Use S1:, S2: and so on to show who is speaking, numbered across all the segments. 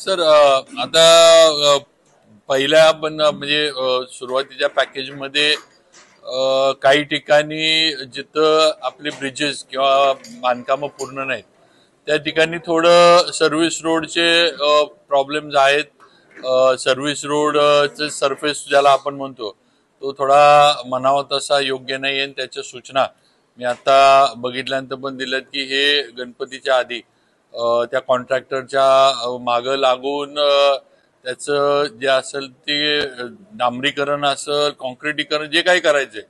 S1: Sir आता पहिल्या आपण म्हणजे सुरुवातीच्या पॅकेजमध्ये काही ठिकाणी जिथं आपले ब्रिजेस किंवा बांधकामं पूर्ण नाहीत त्या ठिकाणी थोडं सर्व्हिस रोडचे प्रॉब्लेम्स आहेत. सर्व्हिस रोडचे सरफेस ज्याला आपण म्हणतो तो थोडा म्हणावा तसा योग्य नाही आहे. त्याच्या सूचना मी आता बघितल्यानंतर पण दिल्यात की हे गणपतीच्या आधी त्या कॉन्ट्रॅक्टरच्या मागं लागून त्याचं जे असेल ते डांबरीकरण असेल कॉन्क्रिटीकरण जे काही करायचंय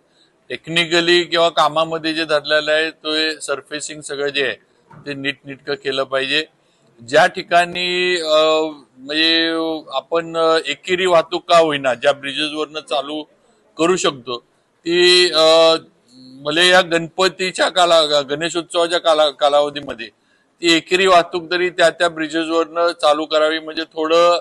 S1: टेक्निकली किंवा कामामध्ये जे धरलेलं आहे ते सरफेसिंग सगळं जे आहे ते नीटनेटकं केलं पाहिजे. ज्या ठिकाणी म्हणजे आपण एकेरी वाहतूक का होईना ज्या ब्रिजेसवरनं चालू करू शकतो ती म्हणजे या गणपतीच्या गणेशोत्सवाच्या कालावधीमध्ये ती एकेरी वाहतूक तरी त्या ब्रिजेसवरनं चालू करावी. म्हणजे थोडं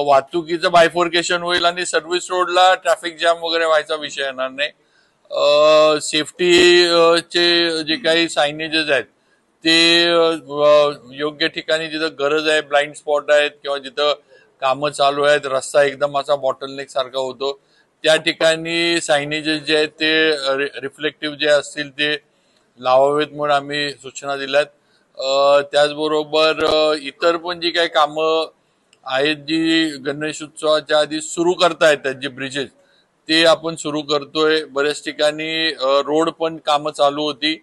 S1: वाहतुकीचं बायफोर्केशन होईल आणि सर्व्हिस रोडला ट्रॅफिक जॅम वगैरे व्हायचा विषय येणार नाही. सेफ्टीचे जे काही सायनेजेस आहेत ते योग्य ठिकाणी जिथं गरज आहे ब्लाइंड स्पॉट आहेत किंवा जिथं कामं चालू आहेत रस्ता एकदम असा बॉटलनेक सारखा होतो त्या ठिकाणी सायनेजेस जे आहेत ते रिफ्लेक्टिव्ह जे असतील ते लावावेत म्हणून आम्ही सूचना दिल्यात. त्याचबरोबर इतर पण जी काही कामं आहेत जी गणेश उत्सवाच्या आधी सुरू करता येतात जे ब्रिजेस ते आपण सुरू करतोय. बऱ्याच ठिकाणी रोड पण कामं चालू होती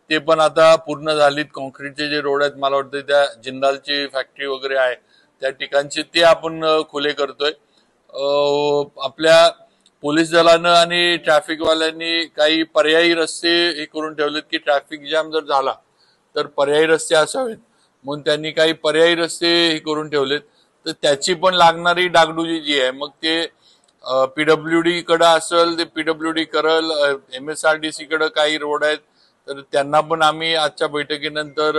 S1: ते पण आता पूर्ण झालीत. कॉन्क्रीटचे जे रोड आहेत मला वाटतं त्या जिंदालची फॅक्टरी वगैरे आहे त्या ठिकाणचे ते आपण खुले करतोय. आपल्या पोलीस दलानं आणि ट्रॅफिकवाल्यांनी काही पर्यायी रस्ते हे करून ठेवलेत की ट्रॅफिक जॅम जर झाला तर पर्यायी रस्ते असावेत म्हणून त्यांनी काही पर्यायी रस्ते हे करून ठेवलेत. तर त्याची पण लागणारी डागडुजी जी आहे मग ते पीडब्ल्यूडी कडे असेल ते पीडब्ल्यूडी करल. MSRDC कडे काही रोड आहेत तर त्यांना पण आम्ही आजच्या बैठकीनंतर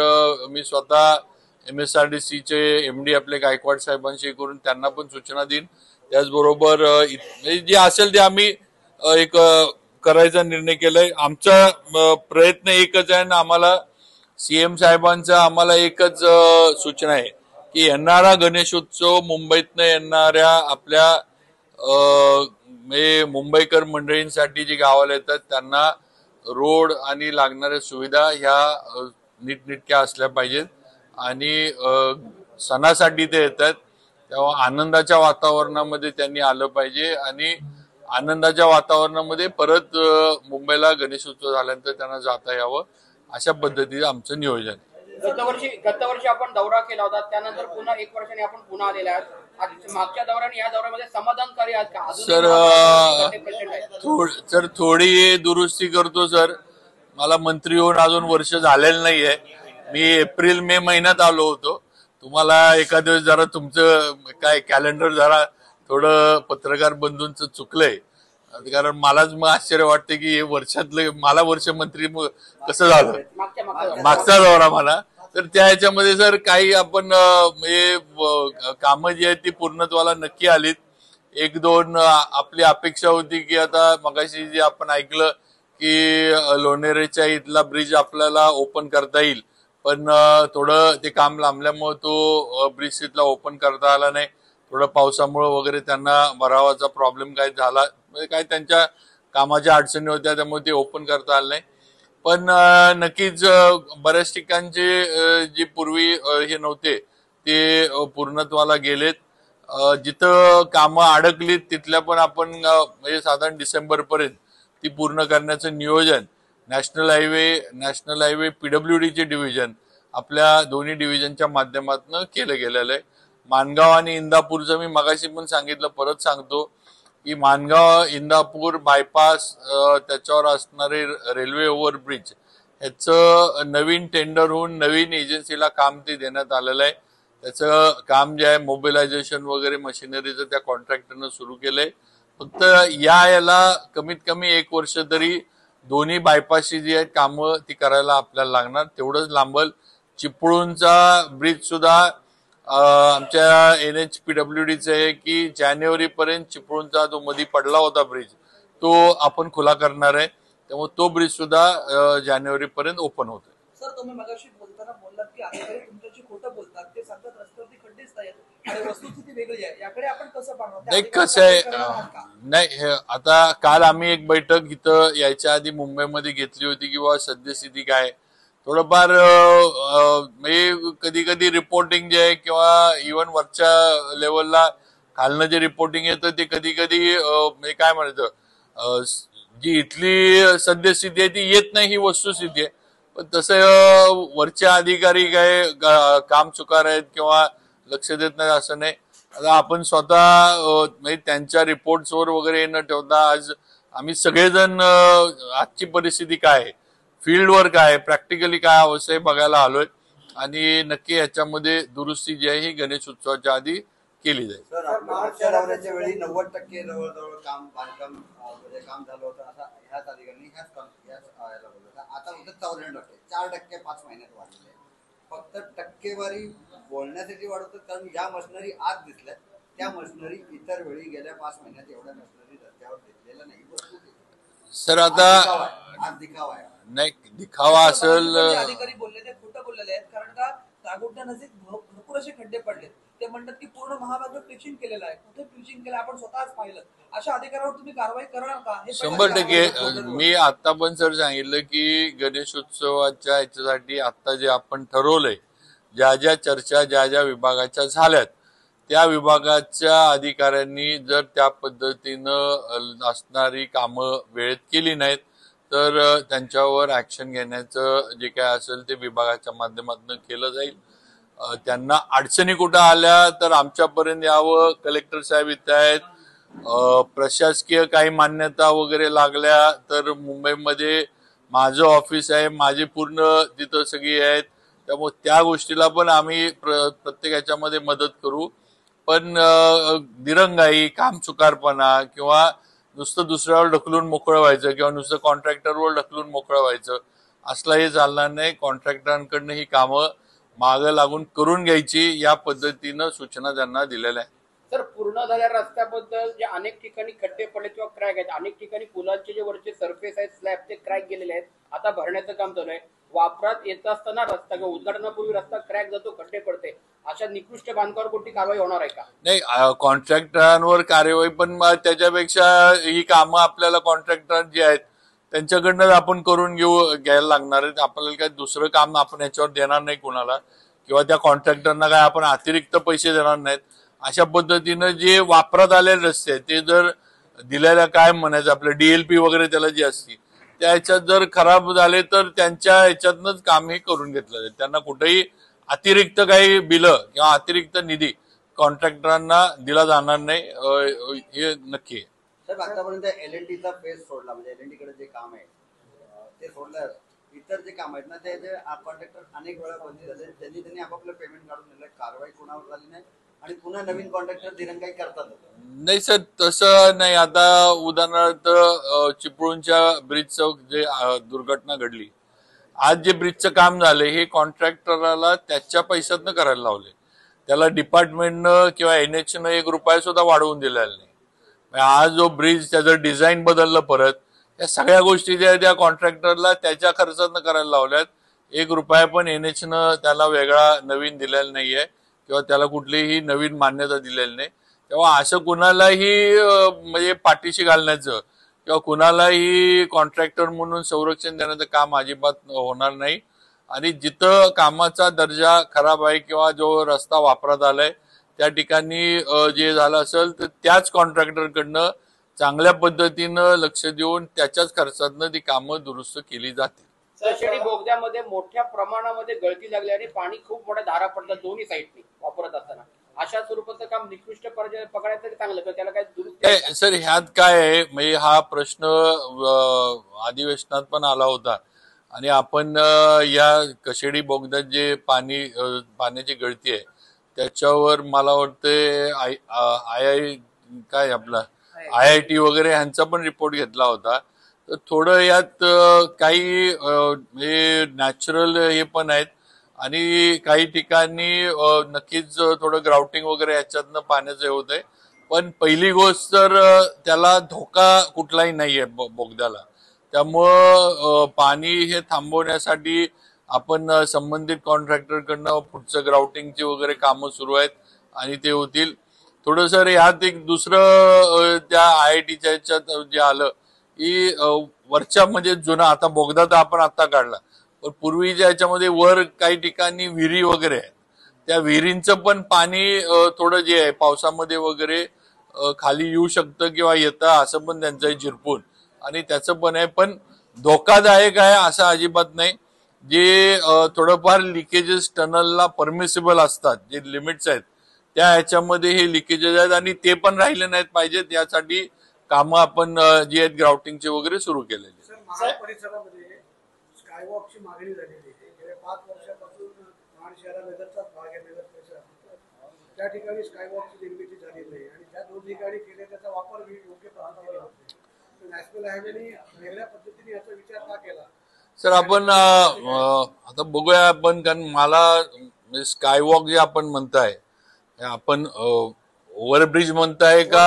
S1: मी स्वतः MSRDCचे MD आपले गायकवाड साहेबांशी करून त्यांना पण सूचना देईन. त्याचबरोबर जे असेल ते आम्ही एक करायचा निर्णय केलाय. आमचा प्रयत्न एकच आहे ना आम्हाला CM साहेबांचा आम्हाला एकच सूचना आहे की येणारा गणेशोत्सव मुंबईतनं येणाऱ्या आपल्या मुंबईकर मंडळींसाठी जी गावाला येतात त्यांना रोड आणि लागणाऱ्या सुविधा ह्या नीटनेटक्या असल्या पाहिजेत आणि सणासाठी ते येतात तेव्हा आनंदाच्या वातावरणामध्ये त्यांनी आलं पाहिजे आणि आनंदाच्या वातावरणामध्ये परत मुंबईला गणेशोत्सव झाल्यानंतर त्यांना जाता यावं अशा पद्धतीचं आमचं नियोजन आहे.
S2: गतवर्षी आपण दौरा केला होता त्यानंतर पुन्हा 1 वर्षाने आपण पुन्हा आलेला आहात. मागच्या दौऱ्याने या दौऱ्यामध्ये समाधानकारी आहात का?
S1: सर थोडी दुरुस्ती करतो सर. मला मंत्री होऊन अजून वर्ष झालेलं नाहीये. मी एप्रिल-मे महिन्यात आलो होतो. तुम्हाला एखाद्या दिवस जरा तुमचं काय कॅलेंडर जरा थोडं पत्रकार बंधूंचं चुकलंय कारण मलाच मग आश्चर्य वाटते की हे वर्षातलं मला वर्ष मंत्री कसं झालं मागचा दौरा मला. तर त्या ह्याच्यामध्ये सर काही आपण कामं जी आहेत ती पूर्णत्वाला नक्की आलीत. 1-2 आपली अपेक्षा होती की आता मगाशी जे आपण ऐकलं की लोणेरेच्या इथला ब्रिज आपल्याला ओपन करता येईल पण थोडं ते काम लांबल्यामुळे तो ब्रिज तिथला ओपन करता आला नाही. थोडं पावसामुळे वगैरे त्यांना भरावाचा प्रॉब्लेम काय झाला म्हणजे काय त्यांच्या कामाच्या अडचणी होत्या त्यामुळे ते ओपन करता आलं नाही. पण नक्कीच बऱ्याच ठिकाणचे जे पूर्वी हे नव्हते ते पूर्णत्वाला गेलेत. जिथं कामं अडकलीत तिथल्या पण आपण म्हणजे साधारण डिसेंबर पर्यंत ती पूर्ण करण्याचं नियोजन नॅशनल हायवे PWDचे डिव्हिजन आपल्या दोन्ही डिव्हिजनच्या माध्यमातून केलं गेलेलं आहे. माणगाव आणि इंदापूरचं मी मगाशी पण सांगितलं परत सांगतो की माणगाव इंदापूर बायपास त्याच्यावर असणारे रेल्वे ओव्हरब्रिज ह्याचं नवीन टेंडर होऊन नवीन एजन्सीला काम ते देण्यात आलेलं आहे. त्याचं काम जे आहे मोबिलायझेशन वगैरे मशिनरीचं त्या कॉन्ट्रॅक्टरनं सुरू केलंय. फक्त याला कमीत कमी 1 वर्ष तरी दोन्ही बायपासची जी आहेत कामं ती करायला आपल्याला लागणार. तेवढंच लांबल. चिपळूणचा ब्रिज सुद्धा आमच्या NHPWDचं आहे की जानेवारी पर्यंत चिपळूणचा जो मध्ये पडला होता ब्रिज तो आपण खुला करणार आहे. त्यामुळे तो ब्रिज सुद्धा जानेवारी पर्यंत ओपन होतोय.
S3: सर तुम्ही मगाशी बोलताना बोललात की अधिकारी तुमच्याशी खोटं बोलतात ते सांगतात रस्त्यावरती खड्डेच नाहीत वस्तुस्थिती वेगळी आहे, याकडे आपण कसं पाहणार?
S1: नाही कसं आहे नाही आता काल आम्ही एक बैठक इथं यायच्या आधी मुंबईमध्ये घेतली होती किंवा सद्यस्थिती काय थोडंफार म्हणजे कधी कधी रिपोर्टिंग जे आहे किंवा इव्हन वरच्या लेवलला खालनं जे रिपोर्टिंग येतं ते कधी कधी म्हणजे काय म्हणायचं जी इथली सद्यस्थिती आहे ती येत नाही ही वस्तुस्थिती आहे. पण तसं वरच्या अधिकारी काय काम चुकार आहेत किंवा लक्ष देत नाही असं नाही. आता आपण स्वतः म्हणजे त्यांच्या रिपोर्ट्सवर वगैरे न ठेवता आज आम्ही सगळेजण आजची परिस्थिती काय आहे फील्डवर काय प्रॅक्टिकली काय अवस्था आहे बघायला आलोय आणि नक्की याच्यामध्ये दुरुस्ती जी आहे ही गणेश उत्सवाच्या आधी केली जाईल.
S4: सर मागच्या दौऱ्याच्या वेळी 90% जवळजवळ काम बांधकाम म्हणजे काम झालं होतं असं ह्याच अधिकाऱ्यांनी ह्याच याला बोललं होतं. आता होतं 94%, 4% 5 महिन्यात वाढलेले आहे. फक्त टक्केवारी बोलण्यासाठी वाढवतात कारण या मशिनरी आज दिसल्या त्या मशिनरी इतर वेळी गेल्या 5 महिन्यात एवढ्या मशिनरी रस्त्यावर दिसलेल्या नाही.
S1: सर आता
S4: आज दिखावा आहे
S1: नाही दिखावा असेल
S3: अधिकारी बोलले ते खोटं बोललेले आहेत कारण का तागोट्या नजीक भरपूर असे खड्डे पडले. ते म्हणतात की पूर्ण महामार्ग प्लिचिंग केलेला आहे. कुठे प्लिचिंग केलं आपण स्वतःच पाहिलं. अशा अधिकाऱ्यावर तुम्ही कारवाई करणार का?
S1: 100% मी आता पण सर सांगितलं की गणेशोत्सवाच्या याच्यासाठी आता जे आपण ठरवलंय ज्या ज्या चर्चा ज्या ज्या विभागाच्या झाल्यात त्या विभागाच्या अधिकाऱ्यांनी जर त्या पद्धतीनं असणारी कामं वेळेत केली नाहीत तर त्यांच्यावर ऍक्शन घेण्याचं जे काय असेल ते विभागाच्या माध्यमातून केलं जाईल. त्यांना अडचणी कुठं आल्या तर आमच्यापर्यंत यावं. कलेक्टर साहेब इथे आहेत. प्रशासकीय काही मान्यता वगैरे लागल्या तर मुंबईमध्ये माझं ऑफिस आहे माझी पूर्ण तिथं सगळी आहेत त्यामुळे त्या गोष्टीला पण आम्ही प्रत्येक ह्याच्यामध्ये मदत करू. पण दिरंगाई कामचुकारपणा किंवा नुसतं दुसऱ्यावर ढकलून मोकळं व्हायचं किंवा नुसतं कॉन्ट्रॅक्टरवर ढकलून मोकळं व्हायचं असलाही चालणार नाही. कॉन्ट्रॅक्टरांकडनं ही कामं मागं लागून करून घ्यायची या पद्धतीनं सूचना त्यांना दिलेल्या आहेत.
S2: सर पूर्ण झालेल्या रस्त्याबद्दल जे अनेक ठिकाणी खड्डे पडले किंवा क्रॅक आहेत अनेक ठिकाणी पुलांचे जे वरचे सरफेस आहेत स्लॅब ते क्रॅक गेलेले आहेत. आता भरण्याचं काम चालू आहे. वापरात येत असताना रस्ता किंवा उद्घाटनापूर्वी रस्ता क्रॅक जातो खड्डे पडते अशा निकृष्ट बांधकामावर कोणती कारवाई होणार आहे का?
S1: नाही कॉन्ट्रॅक्टरांवर कार्यवाही पण त्याच्यापेक्षा ही कामं आपल्याला कॉन्ट्रॅक्टर जे आहेत त्यांच्याकडनं आपण करून घ्यायला लागणार आहेत. आपल्याला काय दुसरं काम आपण याच्यावर देणार नाही कुणाला किंवा त्या कॉन्ट्रॅक्टरना काय आपण अतिरिक्त पैसे देणार नाहीत. अशा पद्धतीनं जे वापरात आलेले रस्ते आहेत ते जर दिलेल्या काय म्हणायचं आपलं डीएलपी वगैरे त्याला जी असते त्या ह्याच्यात जर खराब झाले तर त्यांच्या ह्याच्यातनंच काम हे करून घेतलं जाईल. त्यांना कुठेही अतिरिक्त काही बिलं किंवा अतिरिक्त निधी कॉन्ट्रॅक्टरांना दिला जाणार नाही हे नक्की आहे.
S4: साहेब आतापर्यंत LNTचा फेस सोडला म्हणजे LNT कडे जे काम आहे ते सोडलं इतर जे काम आहेत ना ते कॉन्ट्रॅक्टर अनेक वेळा बंदी झाले त्यांनी आपापलं पेमेंट काढून दिलं कारवाई कोणावर झाली नाही आणि पुन्हा नवीन कॉन्ट्रॅक्टर दिरंगाई करतात.
S1: नाही सर तसं नाही. आता उदाहरणार्थ चिपळूणच्या ब्रिजचं जे दुर्घटना घडली आज जे ब्रिजचं काम झालंय हे कॉन्ट्रॅक्टरला त्याच्या पैशातनं करायला लावले. त्याला डिपार्टमेंटनं किंवा NHनं ₹1 सुद्धा वाढवून दिलेला नाही. आज जो ब्रिज त्याचं डिझाईन बदललं परत या सगळ्या गोष्टी ज्या त्या कॉन्ट्रॅक्टरला त्याच्या खर्चातनं करायला लावल्यात. ₹1 पण NHनं त्याला वेगळा नवीन दिलेला नाहीये किंवा त्याला कुठलीही नवीन मान्यता दिलेली नाही. तेव्हा असं कुणालाही म्हणजे पाठीशी घालण्याचं किंवा कुणालाही कॉन्ट्रॅक्टर म्हणून संरक्षण देण्याचं काम अजिबात होणार नाही. आणि जिथं कामाचा दर्जा खराब आहे किंवा जो रस्ता वापरात आलाय त्या ठिकाणी जे झालं असेल तर त्याच कॉन्ट्रॅक्टरकडनं चांगल्या पद्धतीनं लक्ष देऊन त्याच्याच खर्चातनं ती कामं दुरुस्त केली जातील.
S2: कशेडी बोगद्यामध्ये मोठ्या प्रमाणामध्ये गळती लागली आणि पाणी खूप मोठ्या धारा पडतात दोन्ही साईडनी वापरत असताना अशा स्वरूपाचं काम निकृष्ट पकडायचं चांगलं तर त्याला काय दुरुस्ती
S1: सर ह्यात काय आहे म्हणजे हा प्रश्न अधिवेशनात पण आला होता आणि आपण या कशेडी बोगद्यात जे पाण्याची गळती आहे त्याच्यावर मला वाटतं काय आपला IIT वगैरे ह्यांचा पण रिपोर्ट घेतला होता. तर थोडं यात काही हे नॅचरल हे पण आहेत आणि काही ठिकाणी नक्कीच थोडं ग्राउटिंग वगैरे याच्यातनं पाण्याचं हे होत आहे. पण पहिली गोष्ट तर त्याला धोका कुठलाही नाहीये बोगद्याला. त्यामुळं पाणी हे थांबवण्यासाठी आपण संबंधित कॉन्ट्रॅक्टरकडनं पुढचं ग्राउटिंगची वगैरे कामं सुरू आहेत आणि ते होतील. थोडं सर ह्यात एक दुसरं त्या IITच्या ह्याच्यात जे आलं की वरच्या म्हणजे जुना आता बोगदा तर आपण आता काढला, पण पूर्वीच्या ह्याच्यामध्ये वर काही ठिकाणी विहिरी वगैरे आहे, त्या विहिरींचं पण पाणी थोडं जे आहे पावसामध्ये वगैरे खाली येऊ शकतं किंवा येतं असं पण त्यांचं झिरपून, आणि त्याचं पण आहे. पण धोकादायक आहे असं अजिबात नाही. जे थोडंफार लिकेजेस टनलला परमिसिबल असतात, जे लिमिट्स आहेत त्या ह्याच्यामध्ये हे लिकेजेस आहेत आणि ते पण राहिले नाहीत पाहिजेत, यासाठी कामं आपण जी आहेत ग्राउटिंगचे वगैरे सुरू केलेली.
S5: महाड परिसरामध्ये स्कायवॉकची मागणी झालेली आहे. गेल्या 5 वर्षापासून महाड शहरालगतचाच भाग आहे, नगर परिसर, त्या ठिकाणी स्कायवॉकची निर्मिती झालेली आहे आणि ज्या 2 ठिकाणी केले त्याचा वापर योग्य पद्धतीने होत नाही. नॅशनल हायवेने वेगळ्या पद्धतीने याचा विचार का केला?
S1: सर आपण आता बघूया आपण, कारण मला स्कायवॉक जे आपण म्हणताय आपण ओव्हरब्रिज म्हणताय का,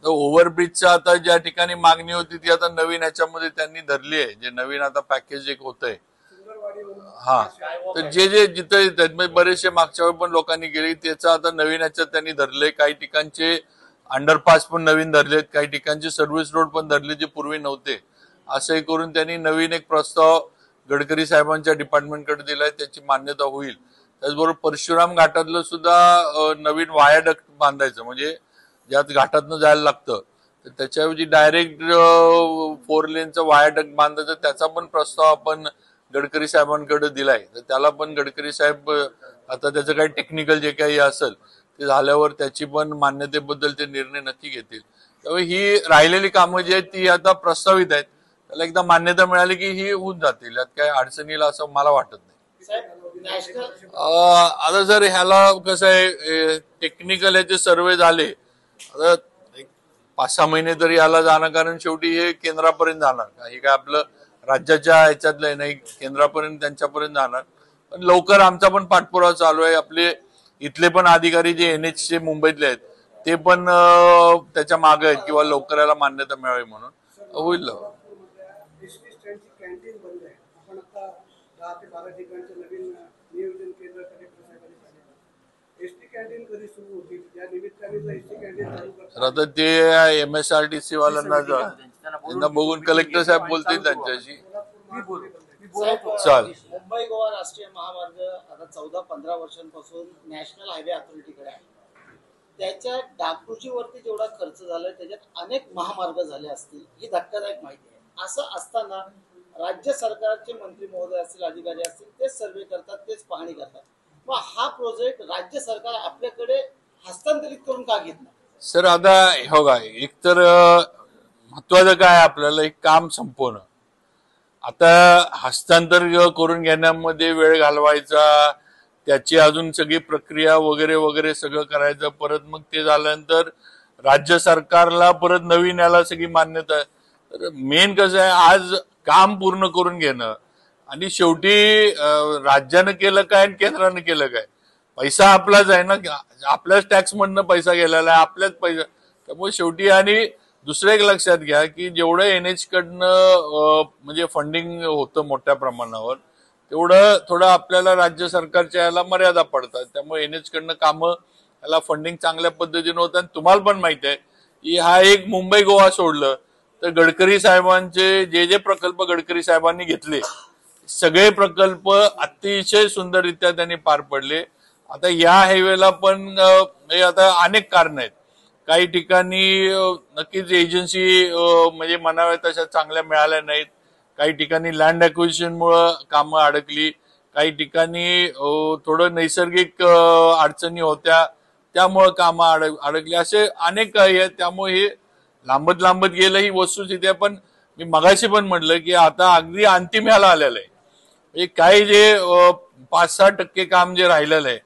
S1: ओव्हरब्रिजच्या आता ज्या ठिकाणी मागणी होती ती आता नवीन ह्याच्यामध्ये त्यांनी धरली आहे, जे नवीन आता पॅकेज एक होत आहे. हा, तर जे जे जिथे बरेचसे मागच्या वेळी पण लोकांनी केले त्याचं आता नवीन ह्याच्यात त्यांनी धरले. काही ठिकाणचे अंडरपास पण नवीन धरलेत, काही ठिकाणचे सर्व्हिस रोड पण धरले जे पूर्वी नव्हते. असंही करून त्यांनी नवीन एक प्रस्ताव गडकरी साहेबांच्या डिपार्टमेंटकडे दिलाय, त्याची मान्यता होईल. त्याचबरोबर परशुराम घाटातलं सुद्धा नवीन वायाडक्ट बांधायचं, म्हणजे ज्यात घाटातनं जायला लागतं तर त्याच्याऐवजी डायरेक्ट 4 लेनचं वायाडक्ट बांधायचं, त्याचा पण प्रस्ताव आपण गडकरी साहेबांकडे दिलाय. तर त्याला पण गडकरी साहेब आता त्याचं काही टेक्निकल जे काही असेल ते झाल्यावर त्याची पण मान्यतेबद्दल ते निर्णय नक्की घेतील. त्यामुळे ही राहिलेली कामं जी आहेत ती आता प्रस्तावित आहेत, त्याला एकदा मान्यता मिळाली की ही होऊन जातील, यात काही अडचणीला असं मला वाटत नाही. आता जर ह्याला कसं आहे, टेक्निकल ह्याचे सर्वे झाले आता 5-6 महिने तरी याला जाणं, कारण शेवटी हे केंद्रापर्यंत जाणार. हे काय आपलं राज्याच्या ह्याच्यातलं नाही, केंद्रापर्यंत त्यांच्यापर्यंत जाणार. पण लवकर आमचा पण पाठपुरावा चालू आहे. आपले इथले पण अधिकारी जे NH मुंबईतले आहेत ते पण त्याच्या मागे आहेत किंवा लवकर याला मान्यता मिळावी म्हणून होईल.
S5: एसटी स्टँडची कॅन्टीन बंद आहे. आपण आता 10 ते 12 ठिकाणचं नवीन नियोजन केंद्र कलेक्टर साहेबांनी सांगितलं. एसटी कॅन्टीन कधी सुरू होतील? या निमित्ताने जर एसटी कॅन्टीन चालू करतात,
S1: आता ते MSRTC वाल्यांना त्यांना बघून कलेक्टर साहेब बोलतील त्यांच्याशी. चाल
S6: मुंबई गोवा राष्ट्रीय महामार्ग आता 14-15 वर्षांपासून नॅशनल हायवे अथॉरिटीकडे आहे. त्याच्या डागडुजीवरती जेवढा खर्च झालाय त्याच्यात अनेक महामार्ग झाले असतील, ही धक्कादायक माहिती आहे. असं असताना राज्य सरकारचे मंत्री महोदय असतील, अधिकारी असतील, तेच सर्वे करतात, तेच पाहणी करतात. मग हा प्रोजेक्ट राज्य सरकार आपल्याकडे हस्तांतरित करून का घेत नाही?
S1: सर आता हो का, एक तर महत्वाचं काय आपल्याला एक काम संपवणं. आता हस्तांतर करून घेण्यामध्ये वेळ घालवायचा, त्याची अजून सगळी प्रक्रिया वगैरे वगैरे सगळं करायचं, परत मग ते झाल्यानंतर राज्य सरकारला परत नवीन याला सगळी मान्यता. तर मेन कसं आहे, आज काम पूर्ण करून घेणं आणि शेवटी राज्यानं केलं काय आणि केंद्रानं केलं काय, पैसा आपलाच आहे ना, आपल्याच टॅक्स मधनं पैसा गेलेला आहे, आपल्याच पैसा. त्यामुळे शेवटी आणि दुसरं एक लक्षात घ्या की जेवढं NH कडनं म्हणजे फंडिंग होतं मोठ्या प्रमाणावर, तेवढं थोडं आपल्याला राज्य सरकारच्या याला मर्यादा पडतात. त्यामुळे NH कडनं कामं याला फंडिंग चांगल्या पद्धतीनं होतं. आणि तुम्हाला पण माहिती आहे की हा एक मुंबई गोवा सोडलं तर गडकरी साहेबांचे जे प्रकल्प गडकरी साहेबांनी घेतले सगळे प्रकल्प अतिशय सुंदररित्या त्यांनी पार पडले. आता या हायवेला पण आता अनेक कारण आहेत. काही ठिकाणी नक्कीच एजन्सी म्हणजे म्हणाव्या तशा चांगल्या मिळाल्या नाहीत, काही ठिकाणी लँड ॲक्विजिशनमुळं कामं अडकली, काही ठिकाणी थोडं नैसर्गिक अडचणी होत्या त्यामुळं कामं अडकली, असे अनेक काही आहेत. त्यामुळे हे लांबत लांबत गेलं ही वस्तुस्थिती आहे. पण मी मगाशी पण म्हटलं की आता अगदी अंतिम ह्याला आलेलं आहे. म्हणजे काही जे 5-6% काम जे राहिलेलं आहे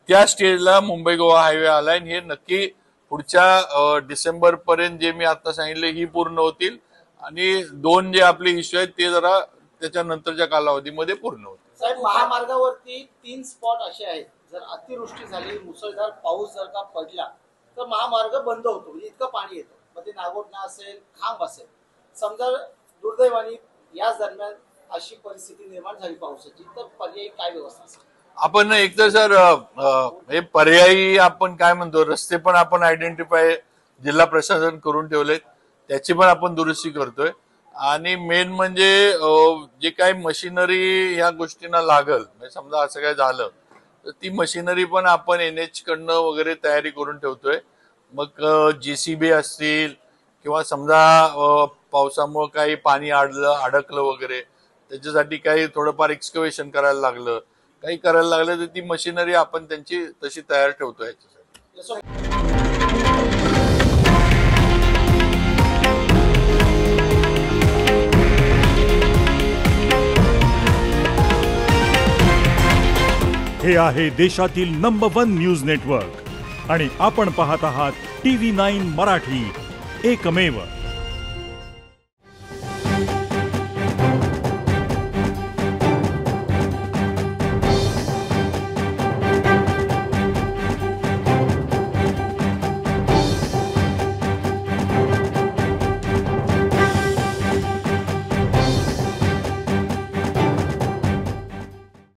S1: त्या स्टेजला मुंबई गोवा हायवे आलाय. हे नक्की पुढच्या डिसेंबर पर्यंत जे मी आता सांगितले ही पूर्ण होतील आणि 2 जे आपले इश्यू आहेत ते जरा त्याच्यानंतरच्या कालावधीमध्ये पूर्ण होतील.
S6: साहेब, महामार्गावरती 3 स्पॉट असे आहेत, जर अतिवृष्टी झाली, मुसळधार पाऊस जर का पडला तर महामार्ग बंद होतो, म्हणजे इतकं पाणी येतं. मग ते नागोठणा असेल, खांब असेल. समजा दुर्दैवाने याच दरम्यान अशी परिस्थिती निर्माण झाली पावसाची, तर पर्यायी काय व्यवस्था असेल?
S1: आपण एकतर सर हे पर्यायी आपण काय म्हणतो रस्ते पण आपण आयडेंटिफाय जिल्हा प्रशासन करून ठेवलेत, त्याची पण आपण दुरुस्ती करतोय. आणि मेन म्हणजे जे काही मशिनरी ह्या गोष्टींना लागल, म्हणजे समजा असं काय झालं तर ती मशिनरी पण आपण NH कडनं वगैरे तयारी करून ठेवतोय. मग JCB असतील किंवा समजा पावसामुळे काही पाणी अडकलं वगैरे, त्याच्यासाठी काही थोडंफार एक्सकव्हेशन करायला लागलं, काही करायला लागलं तर ती मशिनरी आपण त्यांची तशी तयार ठेवतो याच्यासाठी.
S7: हे आहे देशातील नंबर 1 न्यूज नेटवर्क आणि आपण पाहत आहात TV9 मराठी, एकमेव.